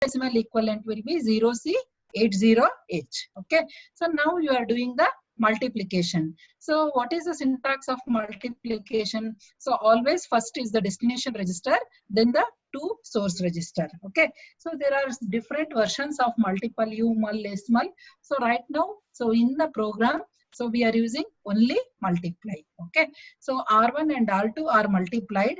hexadecimal equivalent will be 0C80H. Okay. So now you are doing the multiplication. So what is the syntax of multiplication? So always first is the destination register, then the to source register. Okay. So there are different versions of multiple U, mul, S, mul. So right now, so in the program, so we are using only multiply. Okay. So R1 and R2 are multiplied,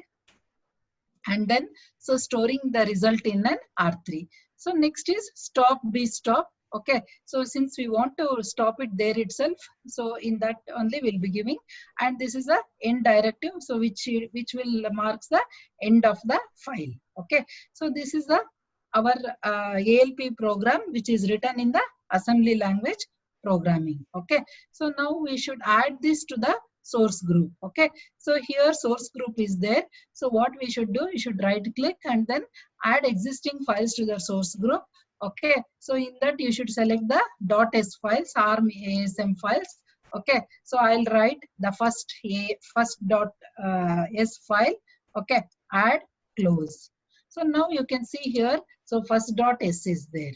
and then so storing the result in an R3. So next is stop B stop. Okay, so since we want to stop it there itself, so in that only we'll be giving, and this is a end directive, so which will marks the end of the file. Okay, so this is the our ALP program which is written in the assembly language programming. Okay, so now we should add this to the source group. Okay, so here source group is there. So what we should do, you should right click and then add existing files to the source group. Okay, so in that you should select the .s files, ARM ASM files. Okay, so I'll write the first .s file. Okay, add, close. So now you can see here, so first .s is there.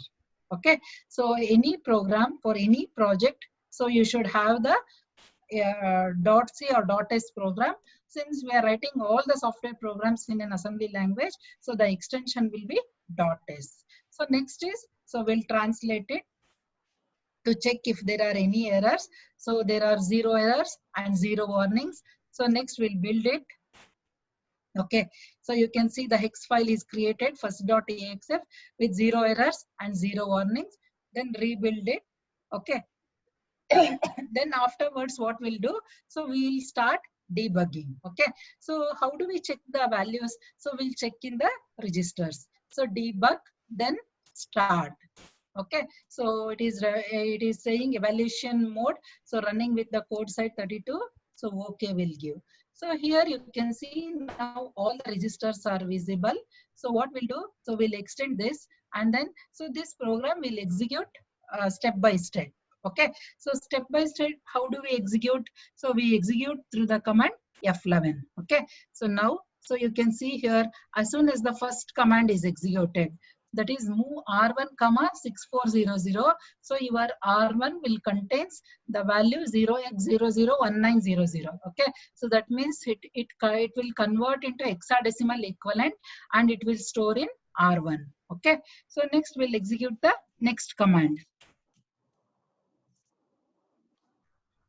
Okay, so any program for any project, so you should have the .c or .s program. Since we are writing all the software programs in an assembly language, so the extension will be .s. So next is, so we'll translate it to check if there are any errors. So there are 0 errors and 0 warnings. So next we'll build it. Okay, so you can see the hex file is created, first.axf with 0 errors and 0 warnings. Then rebuild it. Okay. Then afterwards what we'll do, so we'll start debugging. Okay, so how do we check the values? So we'll check in the registers. So debug, then start. Okay, so it is saying evaluation mode, so running with the code site 32. So okay will give. So here you can see now all the registers are visible. So what we'll do, so we'll extend this, and then so this program will execute step by step. Okay, so step by step, how do we execute? So we execute through the command F11. Okay, so now, so you can see here, as soon as the first command is executed, that is move R1, 6400. So your R1 will contains the value 0x001900. Okay, so that means it will convert into hexadecimal equivalent and it will store in R1. Okay, so next we'll execute the next command.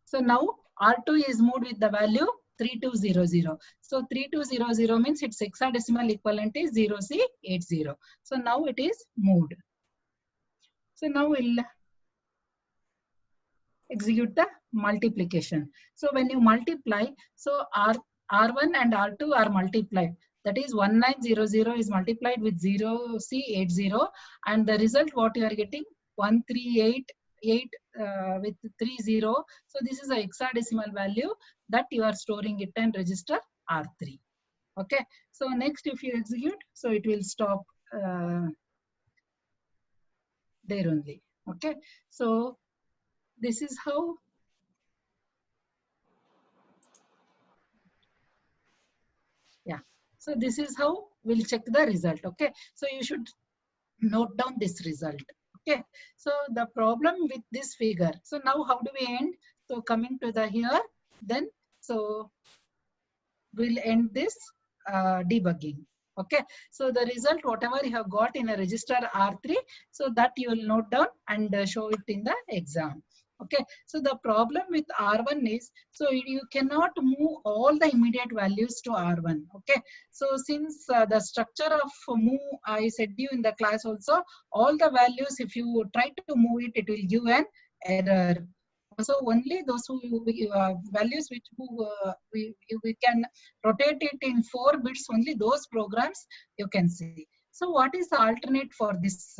So now R2 is moved with the value 3200. So 3200 means its hexadecimal equivalent is 0C80. So now it is moved. So now we'll execute the multiplication. So when you multiply, so R1 and R2 are multiplied. That is 1900 is multiplied with 0C80, and the result what you are getting 1388 with 30. So this is a hexadecimal value that you are storing it in register R3. Okay. So next if you execute, so it will stop there only. Okay. So this is how so this is how we'll check the result. Okay, so you should note down this result. Okay, so the problem with this figure, so now how do we end? So coming to the here, then so we'll end this debugging. Okay, so the result whatever you have got in a register R3, so that you will note down and show it in the exam. Okay, so the problem with R1 is, so you cannot move all the immediate values to R1. Okay, so since the structure of move, I said you in the class also, all the values, if you try to move it, it will give an error. So only those values which we can rotate it in 4 bits, only those programs you can see. So what is the alternate for this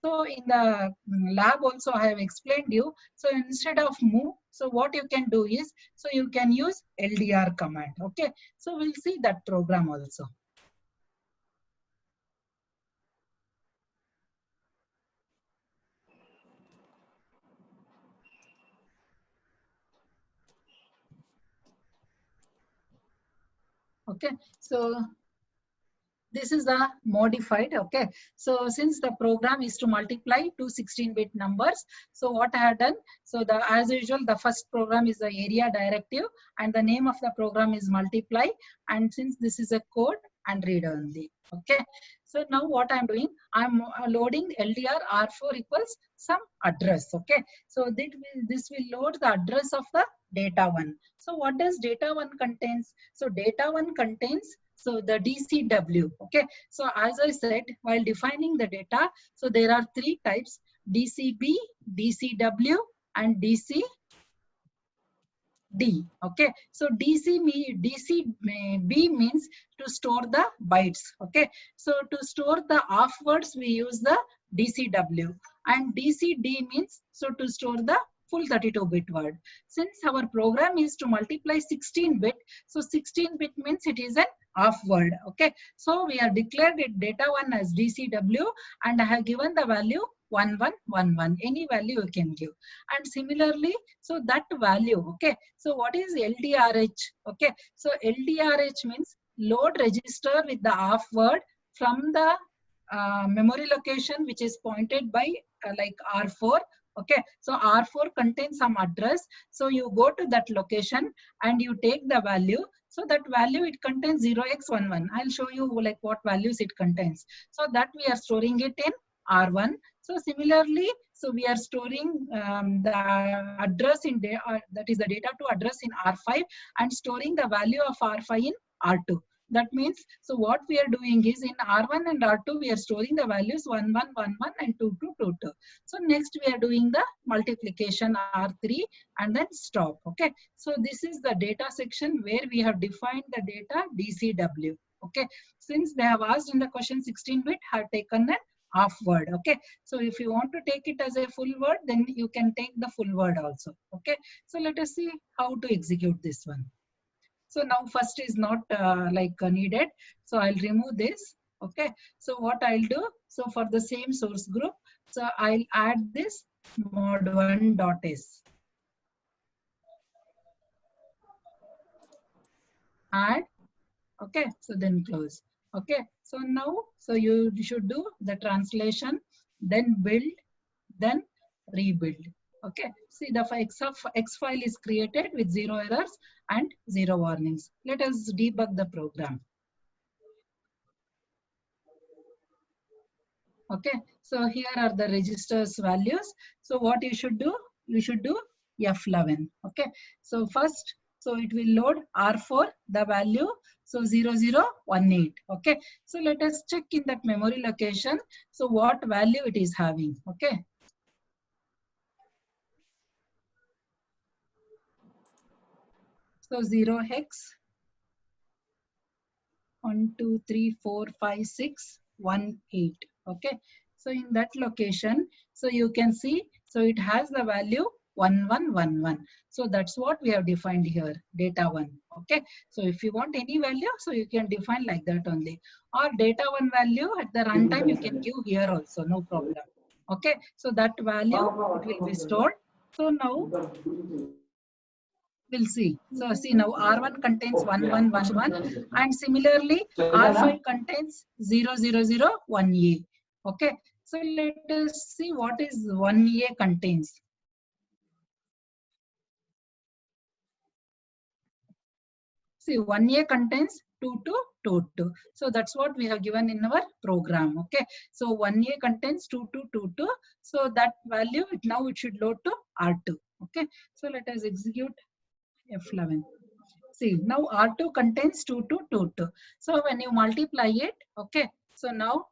so in the lab also I have explained you. So instead of move, so what you can do is, so you can use LDR command. Okay, so we'll see that program also. Okay, so this is the modified. Okay, so since the program is to multiply two 16-bit numbers, so what I have done, so the as usual the first program is the area directive and the name of the program is multiply, and since this is a code and read only. Okay, so now what I'm doing, I'm loading LDR R4 equals some address. Okay, so this will load the address of the data one. So what does data one contains? So data one contains, so the DCW. Okay, so as I said while defining the data, so there are three types: DCB, DCW, and DCD. Okay, so DCB means to store the bytes. Okay, so to store the off words we use the DCW, and DCD means so to store the full 32-bit word. Since our program is to multiply 16-bit, so 16-bit means it is an off word. Okay, so we have declared it data one as DCW, and I have given the value 1111. Any value you can give, and similarly, so that value. Okay, so what is LDRH? Okay, so LDRH means load register with the off word from the memory location which is pointed by like R4. Okay, so R4 contains some address, so you go to that location and you take the value. So that value, it contains 0x11. I'll show you like what values it contains. So that we are storing it in R1. So similarly, so we are storing the address in that is the data to address in R5, and storing the value of R5 in R2. That means, so what we are doing is in R1 and R2, we are storing the values 1111 and 2222. So next we are doing the multiplication R3 and then stop. Okay, so this is the data section where we have defined the data DCW. Okay, since they have asked in the question 16-bit, have taken an half word. Okay, so if you want to take it as a full word, then you can take the full word also. Okay, so let us see how to execute this one. So now first is not needed, so I'll remove this. Okay, so what I'll do, so for the same source group, so I'll add this mod1.s. Add. Okay, so then close. Okay, so now, so you should do the translation, then build, then rebuild. Okay, see the X file is created with 0 errors and 0 warnings. Let us debug the program. Okay, so here are the registers values. So what you should do, you should do F11. Okay, so first, so it will load R4, the value, so 0018. Okay, so let us check in that memory location, so what value it is having. Okay, so 0 hex 1 2 3 4 5 6 1 8. Okay, so in that location, so you can see, so it has the value 1111. So that's what we have defined here, data one. Okay, so if you want any value, so you can define like that only, or data one value at the runtime you can give here also, no problem. Okay, so that value it will be stored. So now we'll see. So see now R1 contains 1111, and similarly R5 contains 0001A. Okay, so let us see what is 1A contains. See, 1A contains 2222. So that's what we have given in our program. Okay, so 1A contains 2222. So that value now it should load to R2. Okay, so let us execute F11. See, now R2 contains 2222. So when you multiply it, okay, so now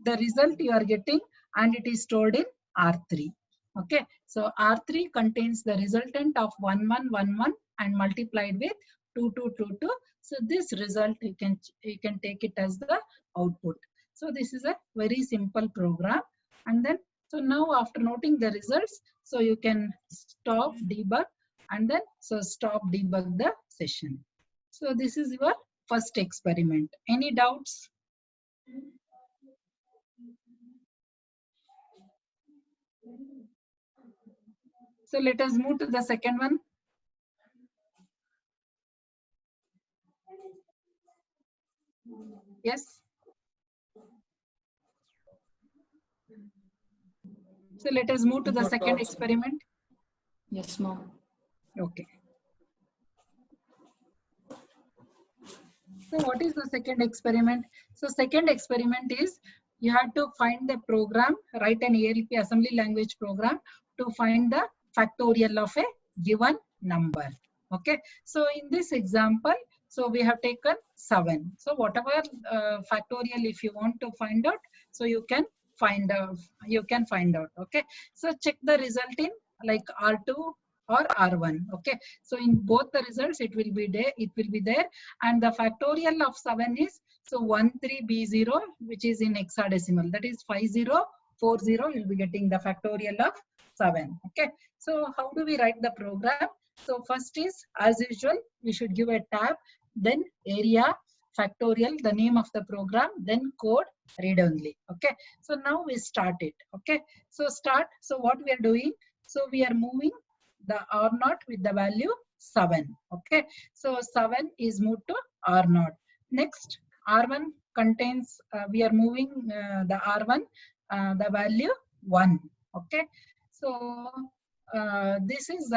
the result you are getting, and it is stored in R3. Okay, so R3 contains the resultant of 1111 and multiplied with 2222. So this result you can take it as the output. So this is a very simple program. And then, so now after noting the results, so you can stop debug, and then so stop debug the session. So this is your first experiment. Any doubts? So let us move to the second one. Yes. So let us move to the second experiment. Yes, ma'am. Okay. So what is the second experiment? So second experiment is you have to find the program, write an ALP assembly language program to find the factorial of a given number. Okay. So in this example, so we have taken 7. So whatever factorial if you want to find out, so you can find out. Okay. So check the result in like R2 or R1. Okay. So in both the results it will be there. And the factorial of 7 is, so 13B0, which is in hexadecimal, that is 5040. You'll be getting the factorial of 7. Okay. So how do we write the program? So first is, as usual, we should give a tab, then area, factorial, the name of the program, then code, read only. Okay. So now we start it. Okay. So start. So what we are doing? So we are moving the R0 with the value 7. Okay. So 7 is moved to R0. Next, R1 contains, we are moving the R1, the value 1. Okay. So this is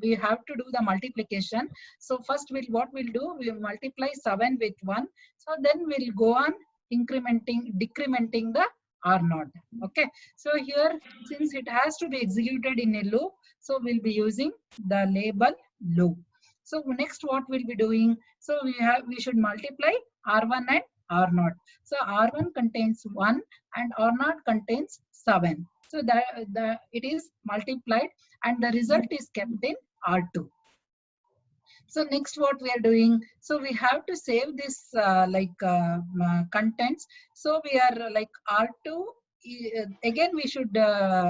we have to do the multiplication. So first what we'll do, we'll multiply 7 with 1. So then we'll go on decrementing the R0. Okay. So here, since it has to be executed in a loop, so we'll be using the label loop. So next what we'll be doing, so we should multiply R1 and R0. So R1 contains 1 and R0 contains 7. So it is multiplied and the result is kept in R2. So next what we are doing, so we have to save this contents. So we are like R2, again we should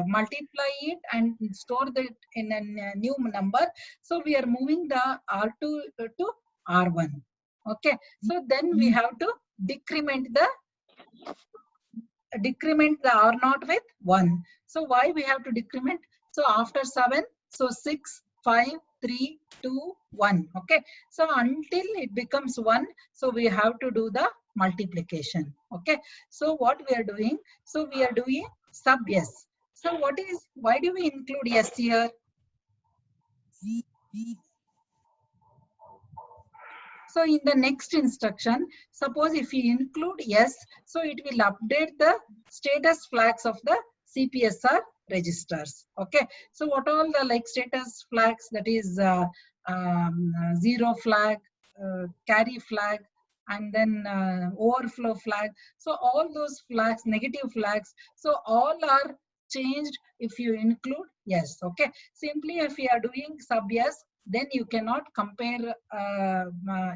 multiply it and store that in a new number. So we are moving the R2 to R1. Okay. So then we have to decrement the R0 with 1. So why we have to decrement? So after 7, so 6, 5, 3, 2, 1. Okay. So until it becomes 1, so we have to do the multiplication. Okay. So what we are doing? So we are doing sub s. So why do we include s here? So in the next instruction, suppose if you include yes, so it will update the status flags of the CPSR registers. Okay. So what all the like status flags, that is 0 flag, carry flag, and then overflow flag. So all those flags, negative flags, so all are changed if you include yes. Okay. Simply if you are doing sub yes, then you cannot compare,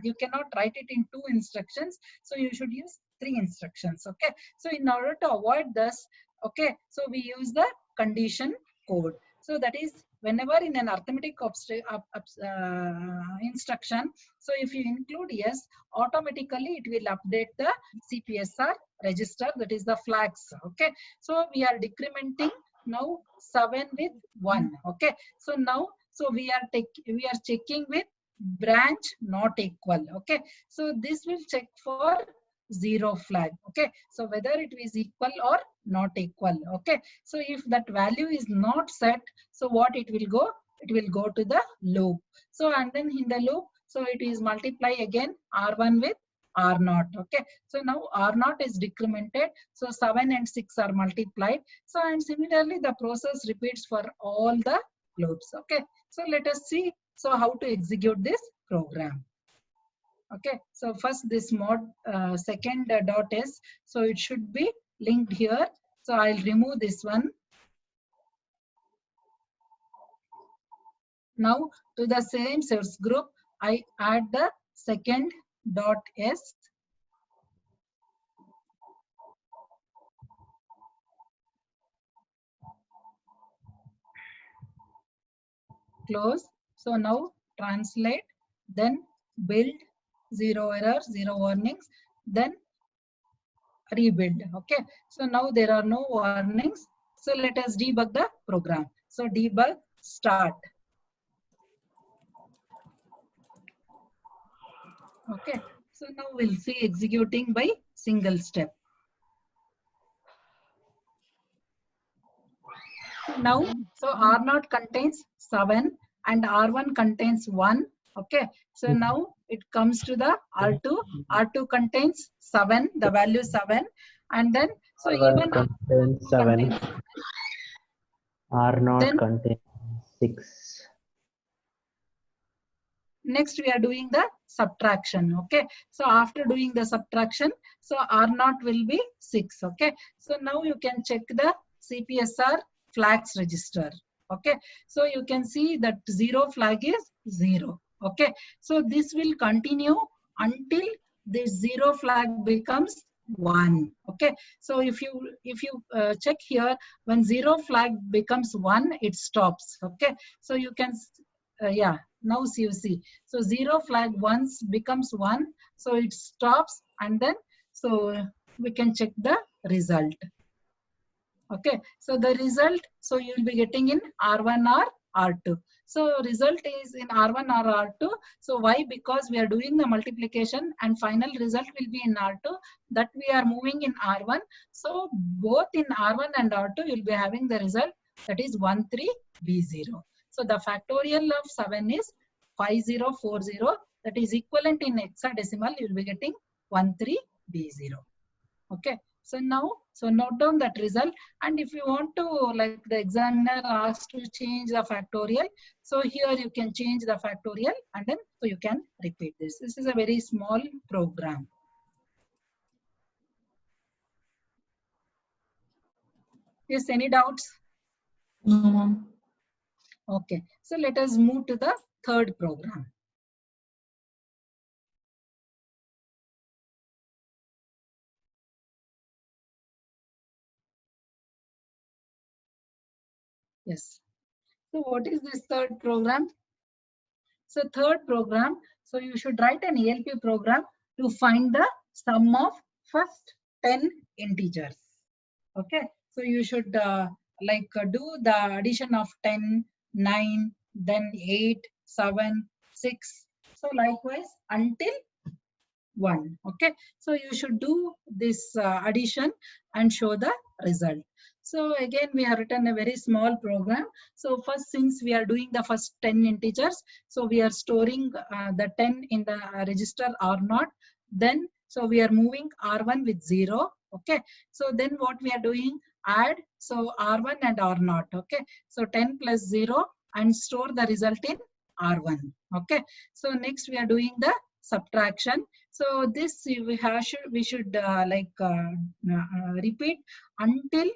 you cannot write it in 2 instructions. So you should use 3 instructions. Okay. So in order to avoid this, okay, so we use the condition code. So that is whenever in an arithmetic instruction, so if you include yes, automatically it will update the CPSR register, that is the flags. Okay. So we are decrementing now 7 with 1. Okay. So now, so we are checking with branch not equal. Okay. So this will check for 0 flag. Okay. So whether it is equal or not equal. Okay. So if that value is not set, so what it will go? It will go to the loop. So and then in the loop, so it is multiply again R1 with R0. Okay. So now R0 is decremented. So 7 and 6 are multiplied. So and similarly the process repeats for all the loops. Okay. So let us see so how to execute this program. Okay. So first this mod second dot s. So it should be linked here. So I'll remove this one. Now to the same source group, I add the second dot s. Close. So now translate, then build, 0 error, 0 warnings, then rebuild. Okay. So now there are no warnings. So let us debug the program. So debug start. Okay. So now we'll see executing by single step. So now, so R0 contains 7 and R1 contains 1. Okay. So now it comes to the R2. R2 contains 7, the value 7. And then, so R1 even contains 7. R0 then contains 6. next we are doing the subtraction. Okay. So after doing the subtraction, so R0 will be 6. Okay. So now you can check the CPSR flags register. Okay. So you can see that 0 flag is 0. Okay. So this will continue until this 0 flag becomes 1. Okay. So if you check here, when 0 flag becomes 1, it stops. Okay. So you can yeah, now you see. So 0 flag once becomes 1, so it stops, and then so we can check the result. Okay, so the result, so you will be getting in R1 or R2. So result is in R1 or R2. So why? Because we are doing the multiplication and final result will be in R2, that we are moving in R1. So both in R1 and R2 you will be having the result, that is 13B0. So the factorial of 7 is 5040, that is equivalent in hexadecimal, you will be getting 13B0. Okay. So now, so note down that result, and if you want to, like the examiner asks to change the factorial, so here you can change the factorial and then so you can repeat this. This is a very small program. Yes, any doubts? No, ma'am. Okay, so let us move to the third program. Yes. So what is this third program? So third program, so you should write an ELP program to find the sum of first 10 integers. Okay, so you should do the addition of 10, 9, then 8, 7, 6. So likewise until 1. Okay, so you should do this addition and show the result. So again, we have written a very small program. So first, since we are doing the first 10 integers, so we are storing the 10 in the register R0. Then, so we are moving R1 with 0. Okay, so then what we are doing, add, so R1 and R0. Okay, so 10 plus 0 and store the result in R1. Okay, so next we are doing the subtraction. So this we should repeat until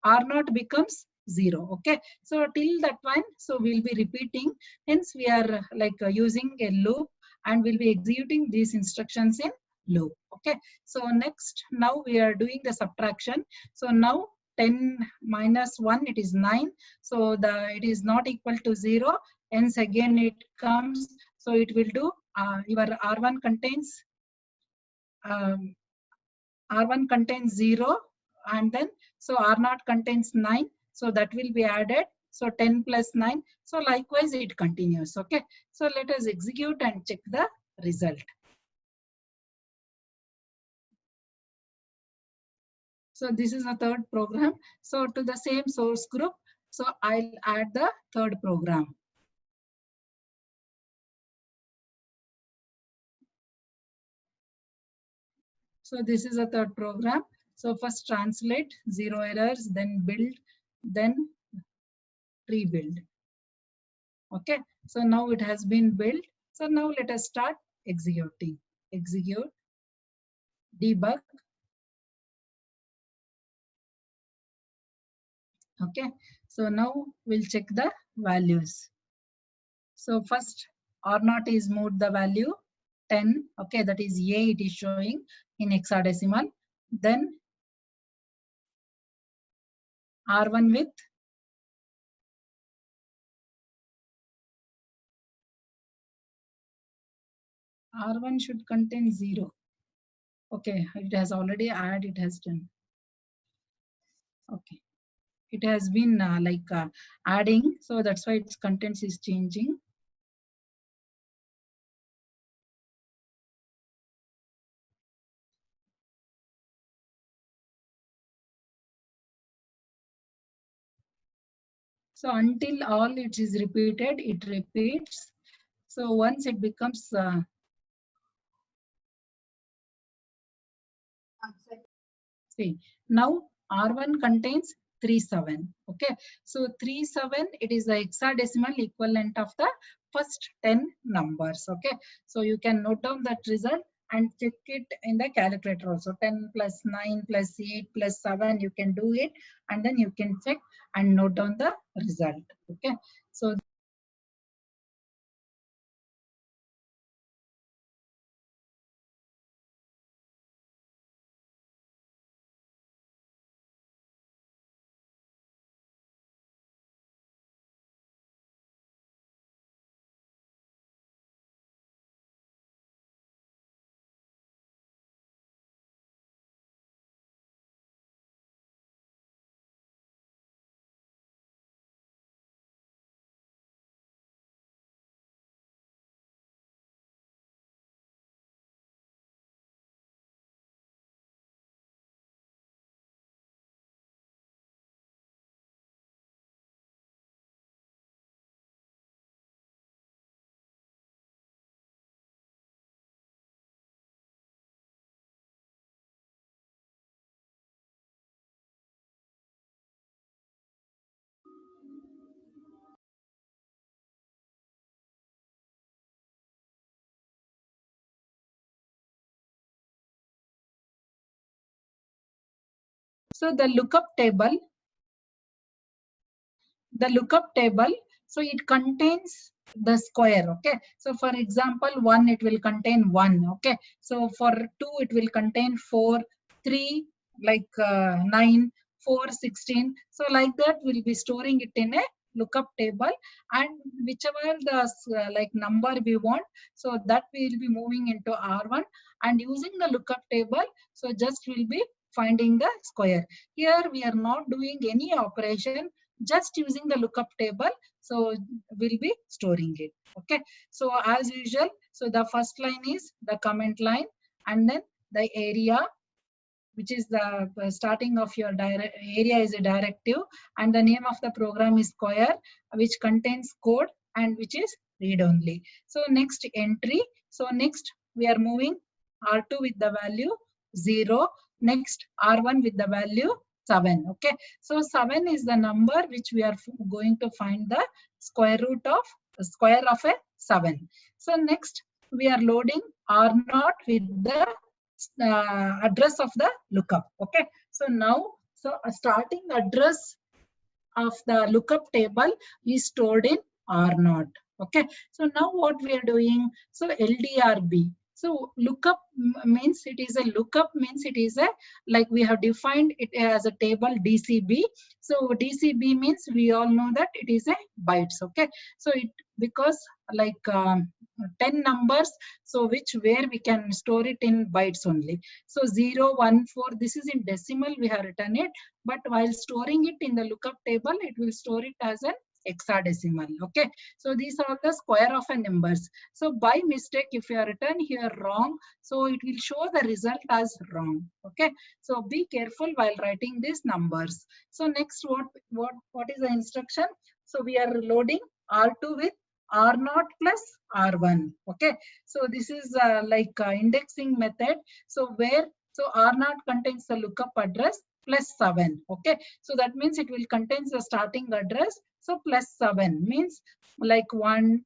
R0 becomes 0. Okay, so till that one, so we'll be repeating. Hence we are using a loop and we'll be executing these instructions in loop. Okay, so next, now we are doing the subtraction. So now 10 minus 1, it is 9. So it is not equal to 0. Hence again it comes. So it will do your R1 contains R1 contains 0, and then so R0 contains 9, so that will be added. So 10 plus 9, so likewise it continues. Okay, so let us execute and check the result. So this is a third program. So to the same source group, so I'll add the third program. So this is a third program. So first translate, 0 errors, then build, then rebuild. Okay, so now it has been built. So now let us start executing. Execute, debug. Okay, so now we'll check the values. So first R0 is moved the value 10. Okay, that is A, it is showing in hexadecimal. Then R1 with R1 should contain 0. Okay, it has already added, it has done. Okay, it has been adding, so that's why its contents is changing. So until all it is repeated, it repeats. So once it becomes, see, now R1 contains 37. Okay, so 37, it is the hexadecimal equivalent of the first 10 numbers. Okay, so you can note down that result and check it in the calculator also. 10 plus 9 plus 8 plus 7, you can do it, and then you can check and note down the result. Okay, so the lookup table, so it contains the square. Okay, so for example, 1, it will contain 1. Okay, so for 2, it will contain 4, 3 like 9, 4 16. So like that, we'll be storing it in a lookup table, and whichever the like number we want, so that we will be moving into R1 and using the lookup table. So just we'll be finding the square. Here we are not doing any operation, just using the lookup table. So we'll be storing it. Okay, so as usual, so the first line is the comment line, and then the area, which is the starting of your area is a directive, and the name of the program is square, which contains code and which is read only. So next entry, so next we are moving R2 with the value 0, next R1 with the value 7. Okay, so 7 is the number which we are going to find the square root of a 7. So next we are loading R0 with the address of the lookup. Okay, so now, so a starting address of the lookup table is stored in R0. Okay, so now what we are doing, so LDRB. So lookup means it is a lookup, means it is a, like we have defined it as a table DCB. So DCB means we all know that it is a bytes. Okay, so it, because like 10 numbers, so which where we can store it in bytes only. So 0 1 4, this is in decimal we have written it, but while storing it in the lookup table, it will store it as an hexadecimal. Okay, so these are the square of a numbers. So by mistake, if you are written here wrong, so it will show the result as wrong. Okay, so be careful while writing these numbers. So next, what is the instruction? So we are loading R2 with R0 plus R1. Okay, so this is like indexing method. So where, so R0 contains the lookup address plus 7. Okay, so that means it will contain the starting address. So plus 7 means like 1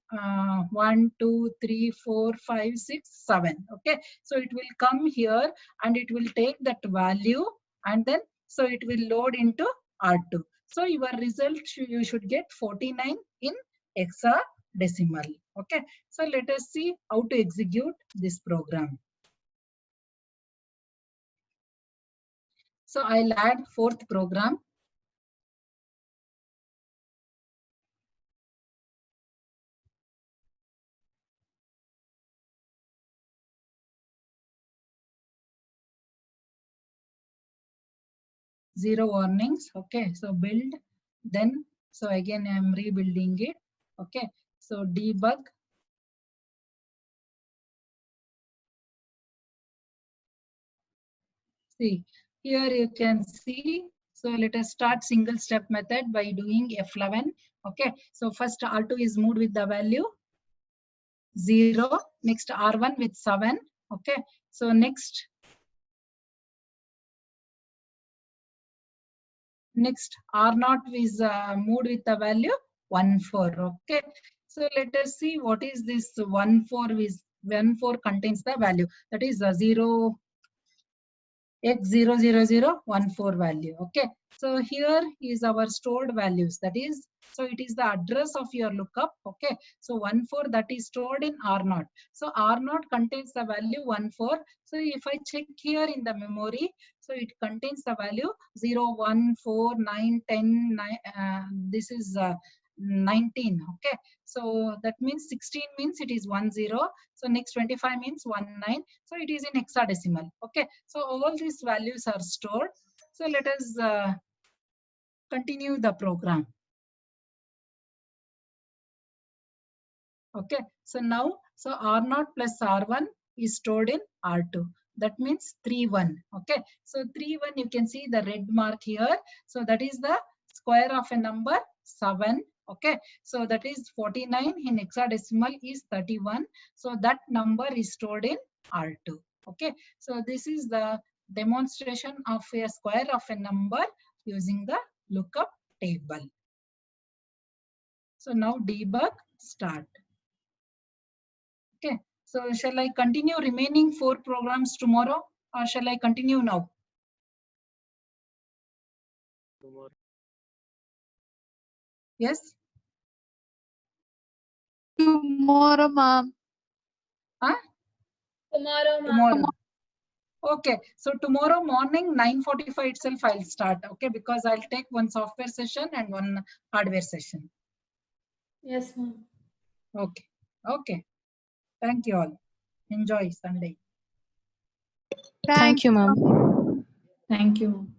1 2 3 4 5 6 7. Okay, so it will come here and it will take that value, and then so it will load into R2. So your result, you should get 49 in hexadecimal. Okay, so let us see how to execute this program. So I'll add fourth program. Zero warnings. Okay, so build, then so again I am rebuilding it. Okay, so debug. See, here you can see, So let us start single step method by doing F11. Okay, so first R2 is moved with the value 0. Next R1 with 7. Okay, so next R0 is moved with the value 14. Okay, so let us see what is this 14 is. 14 contains the value, that is 0 x00014 value. Okay, so here is our stored values, that is, so it is the address of your lookup. Okay, so 14 that is stored in R0. So R0 contains the value 14. So if I check here in the memory, so it contains the value 0, 1, 4, 9, 10, 9, this is 19. Okay, so that means 16 means it is 10. So next 25 means 19. So it is in hexadecimal. Okay, so all these values are stored. So let us continue the program. Okay, so now, so R0 plus R1 is stored in R2. That means 3, 1. Okay, so 3, 1, you can see the red mark here. So that is the square of a number 7. Okay, so that is 49 in hexadecimal is 31. So that number is stored in R2. Okay, so this is the demonstration of a square of a number using the lookup table. So now debug, start. Okay, so shall I continue remaining 4 programs tomorrow, or shall I continue now? Tomorrow. Yes? Tomorrow, ma'am. Huh? Tomorrow, ma'am. Tomorrow. Okay, so tomorrow morning 9:45 itself I'll start. Okay, because I'll take one software session and one hardware session. Yes, ma'am. Okay, okay. Thank you all. Enjoy Sunday. Thank you, ma'am. Thank you, ma'am.